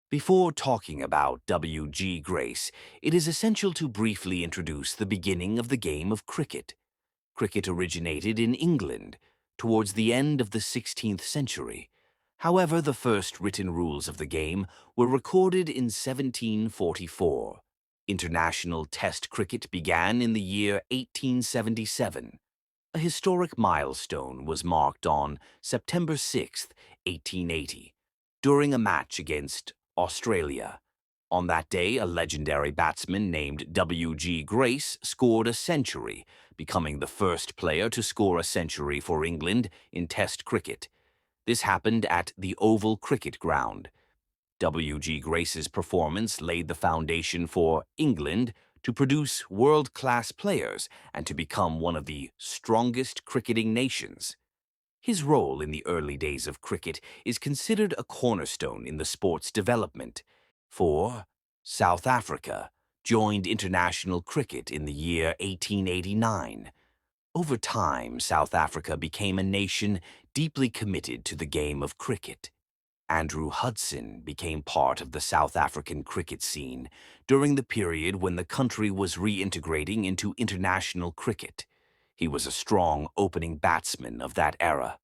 Before talking about W.G. Grace, it is essential to briefly introduce the beginning of the game of cricket. Cricket originated in England towards the end of the 16th century. However, the first written rules of the game were recorded in 1744. International Test cricket began in the year 1877. A historic milestone was marked on September 6, 1880, during a match against Australia. On that day, a legendary batsman named W.G. Grace scored a century, becoming the first player to score a century for England in Test cricket. This happened at the Oval Cricket Ground. W.G. Grace's performance laid the foundation for England to produce world-class players and to become one of the strongest cricketing nations. His role in the early days of cricket is considered a cornerstone in the sport's development. For South Africa joined international cricket in the year 1889. Over time, South Africa became a nation deeply committed to the game of cricket. Andrew Hudson became part of the South African cricket scene during the period when the country was reintegrating into international cricket. He was a strong opening batsman of that era.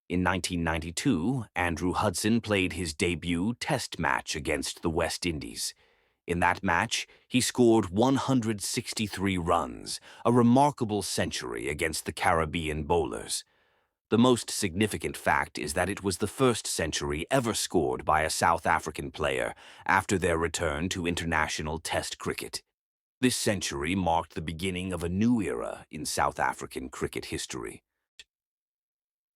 In 1992, Andrew Hudson played his debut Test match against the West Indies. In that match, he scored 163 runs, a remarkable century against the Caribbean bowlers. The most significant fact is that it was the first century ever scored by a South African player after their return to international Test cricket. This century marked the beginning of a new era in South African cricket history.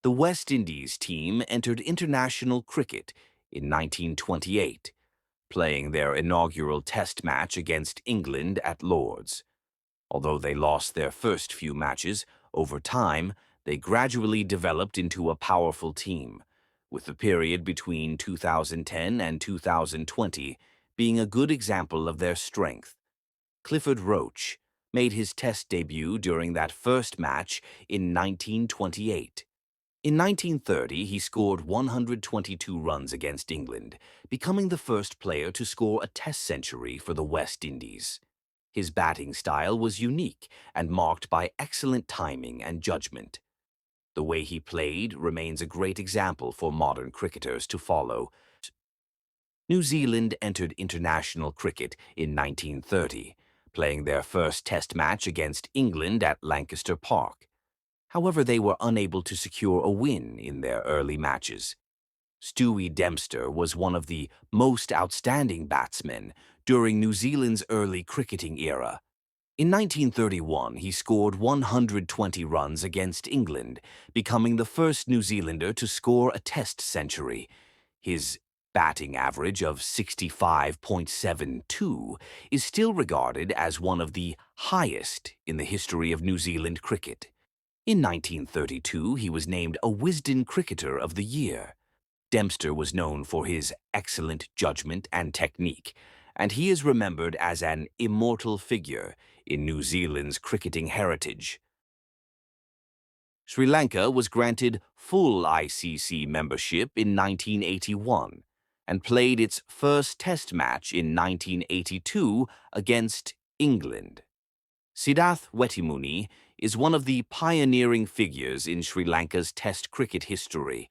The West Indies team entered international cricket in 1928, playing their inaugural Test match against England at Lord's. Although they lost their first few matches, over time, they gradually developed into a powerful team, with the period between 2010 and 2020 being a good example of their strength. Clifford Roach made his Test debut during that first match in 1928. In 1930, he scored 122 runs against England, becoming the first player to score a Test century for the West Indies. His batting style was unique and marked by excellent timing and judgment. The way he played remains a great example for modern cricketers to follow. New Zealand entered international cricket in 1930, playing their first Test match against England at Lancaster Park. However, they were unable to secure a win in their early matches. Stewie Dempster was one of the most outstanding batsmen during New Zealand's early cricketing era. In 1931, he scored 120 runs against England, becoming the first New Zealander to score a Test century. His batting average of 65.72 is still regarded as one of the highest in the history of New Zealand cricket. In 1932, he was named a Wisden Cricketer of the Year. Dempster was known for his excellent judgment and technique, and he is remembered as an immortal figure in New Zealand's cricketing heritage. Sri Lanka was granted full ICC membership in 1981 and played its first Test match in 1982 against England. Siddharth Wetimuni is one of the pioneering figures in Sri Lanka's Test cricket history.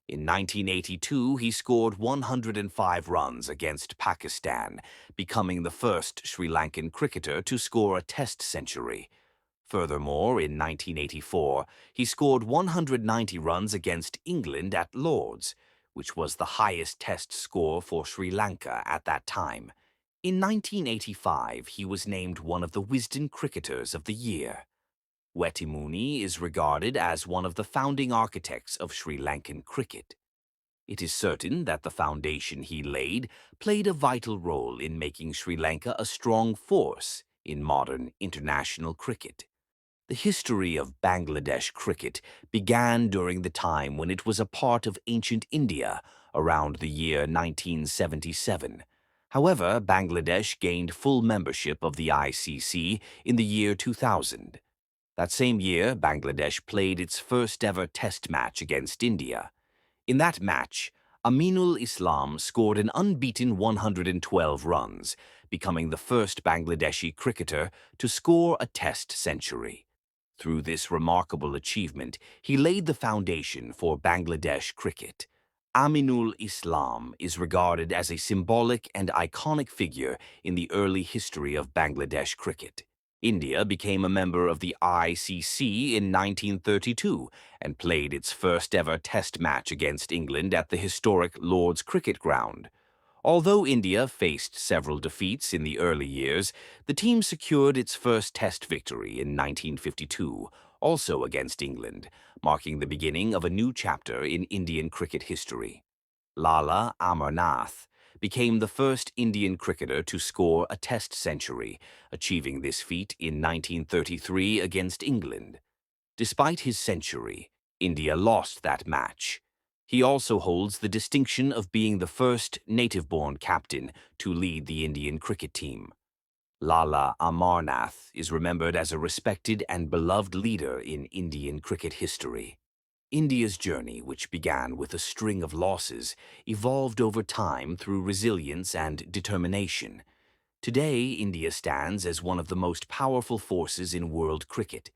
In 1982, he scored 105 runs against Pakistan, becoming the first Sri Lankan cricketer to score a Test century. Furthermore, in 1984, he scored 190 runs against England at Lord's, which was the highest Test score for Sri Lanka at that time. In 1985, he was named one of the Wisden Cricketers of the Year. Wetimuni is regarded as one of the founding architects of Sri Lankan cricket. It is certain that the foundation he laid played a vital role in making Sri Lanka a strong force in modern international cricket. The history of Bangladesh cricket began during the time when it was a part of ancient India, around the year 1977. However, Bangladesh gained full membership of the ICC in the year 2000. That same year, Bangladesh played its first ever Test match against India. In that match, Aminul Islam scored an unbeaten 112 runs, becoming the first Bangladeshi cricketer to score a Test century. Through this remarkable achievement, he laid the foundation for Bangladesh cricket. Aminul Islam is regarded as a symbolic and iconic figure in the early history of Bangladesh cricket. India became a member of the ICC in 1932 and played its first-ever Test match against England at the historic Lord's Cricket Ground. Although India faced several defeats in the early years, the team secured its first Test victory in 1952, also against England, marking the beginning of a new chapter in Indian cricket history. Lala Amarnath became the first Indian cricketer to score a Test century, achieving this feat in 1933 against England. Despite his century, India lost that match. He also holds the distinction of being the first native-born captain to lead the Indian cricket team. Lala Amarnath is remembered as a respected and beloved leader in Indian cricket history. India's journey, which began with a string of losses, evolved over time through resilience and determination. Today, India stands as one of the most powerful forces in world cricket,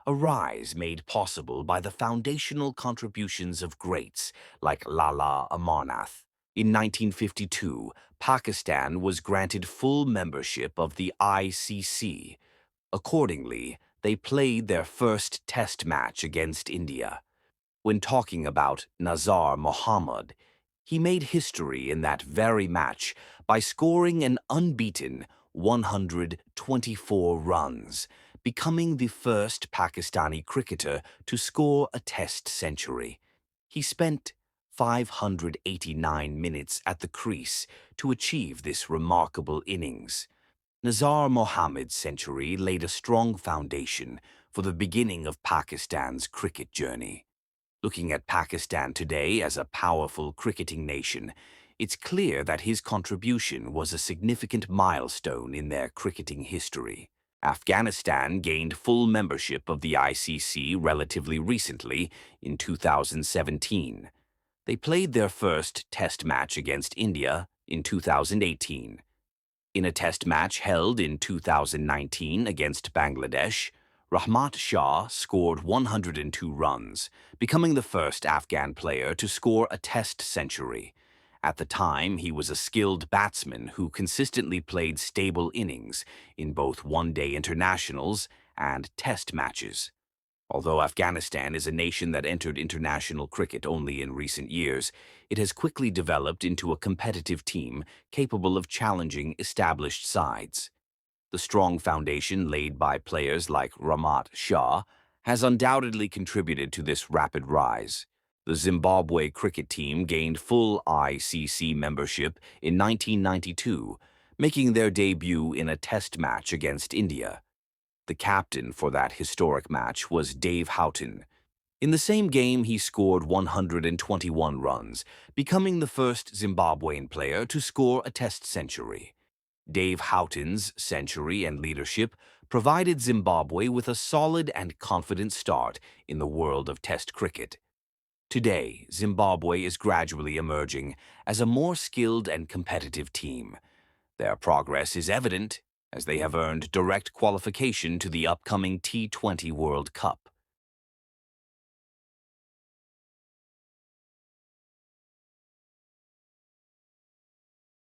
a rise made possible by the foundational contributions of greats like Lala Amarnath. In 1952, Pakistan was granted full membership of the ICC. Accordingly, they played their first Test match against India. When talking about Nazar Mohammed, he made history in that very match by scoring an unbeaten 124 runs, becoming the first Pakistani cricketer to score a Test century. He spent 589 minutes at the crease to achieve this remarkable innings. Nazar Mohammed's century laid a strong foundation for the beginning of Pakistan's cricket journey. Looking at Pakistan today as a powerful cricketing nation, it's clear that his contribution was a significant milestone in their cricketing history. Afghanistan gained full membership of the ICC relatively recently, in 2017. They played their first Test match against India in 2018. In a Test match held in 2019 against Bangladesh, Rahmat Shah scored 102 runs, becoming the first Afghan player to score a Test century. At the time, he was a skilled batsman who consistently played stable innings in both one-day internationals and Test matches. Although Afghanistan is a nation that entered international cricket only in recent years, it has quickly developed into a competitive team capable of challenging established sides. The strong foundation laid by players like Rahmat Shah has undoubtedly contributed to this rapid rise. The Zimbabwe cricket team gained full ICC membership in 1992, making their debut in a Test match against India. The captain for that historic match was Dave Houghton. In the same game, he scored 121 runs, becoming the first Zimbabwean player to score a Test century. Dave Houghton's century and leadership provided Zimbabwe with a solid and confident start in the world of Test cricket. Today, Zimbabwe is gradually emerging as a more skilled and competitive team. Their progress is evident as they have earned direct qualification to the upcoming T20 World Cup.